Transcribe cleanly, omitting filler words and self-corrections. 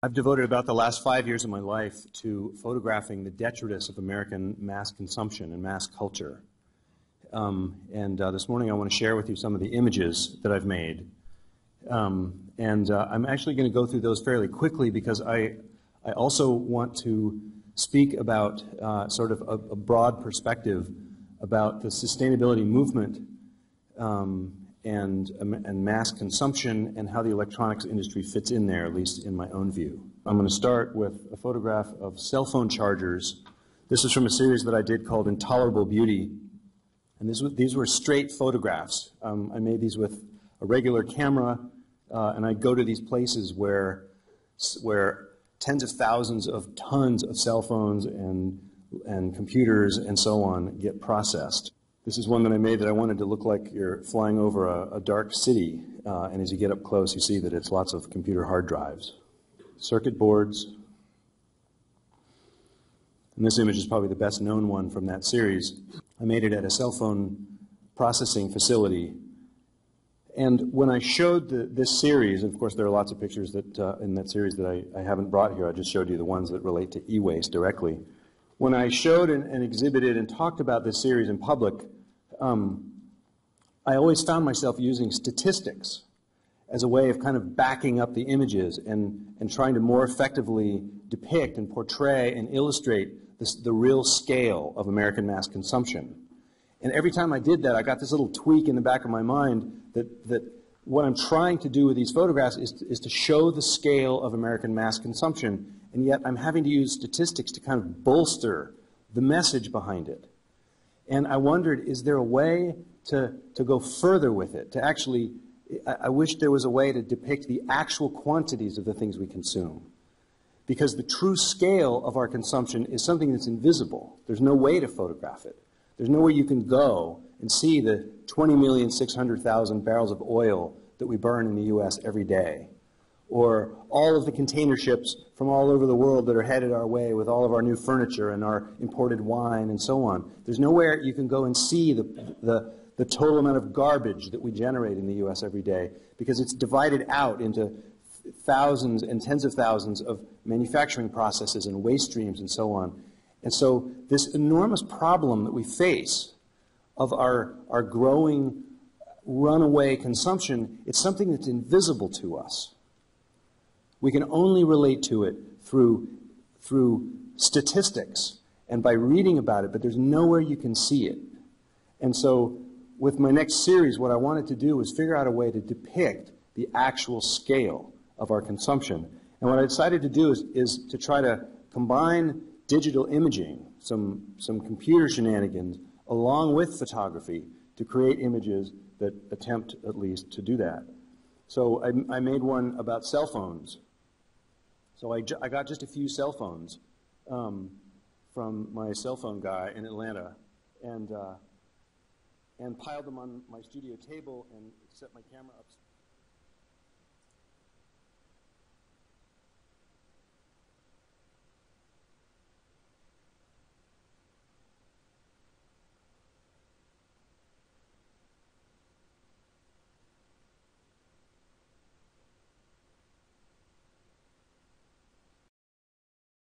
I've devoted about the last 5 years of my life to photographing the detritus of American mass consumption and mass culture. This morning I want to share with you some of the images that I've made. I'm actually going to go through those fairly quickly because I also want to speak about sort of a broad perspective about the sustainability movement and mass consumption and how the electronics industry fits in there, at least in my own view. I'm going to start with a photograph of cell phone chargers. This is from a series that I did called Intolerable Beauty. And these were straight photographs. I made these with a regular camera, and I'd go to these places where tens of thousands of tons of cell phones and computers and so on get processed. This is one that I made that I wanted to look like you're flying over a dark city, and as you get up close, you see that it's lots of computer hard drives, circuit boards. And this image is probably the best known one from that series. I made it at a cell phone processing facility. And when I showed this series, and of course there are lots of pictures that in that series that I haven't brought here, I just showed you the ones that relate to e-waste directly. When I showed and exhibited and talked about this series in public, I always found myself using statistics as a way of kind of backing up the images and trying to more effectively depict and portray and illustrate the real scale of American mass consumption. And every time I did that, I got this little tweak in the back of my mind that what I'm trying to do with these photographs is to show the scale of American mass consumption, and yet I'm having to use statistics to kind of bolster the message behind it. And I wondered, is there a way to go further with it, to actually, I wish there was a way to depict the actual quantities of the things we consume. Because the true scale of our consumption is something that's invisible. There's no way to photograph it. There's nowhere you can go and see the 20,600,000 barrels of oil that we burn in the U.S. every day, or all of the container ships from all over the world that are headed our way with all of our new furniture and our imported wine and so on. There's nowhere you can go and see the total amount of garbage that we generate in the U.S. every day, because it's divided out into thousands and tens of thousands of manufacturing processes and waste streams and so on. And so this enormous problem that we face of our growing runaway consumption, it's something that's invisible to us. We can only relate to it through statistics and by reading about it, but there's nowhere you can see it. And so with my next series, what I wanted to do was figure out a way to depict the actual scale of our consumption. And what I decided to do is to try to combine digital imaging, some computer shenanigans, along with photography to create images that attempt at least to do that. So I made one about cell phones. So I got just a few cell phones from my cell phone guy in Atlanta and piled them on my studio table and set my camera up.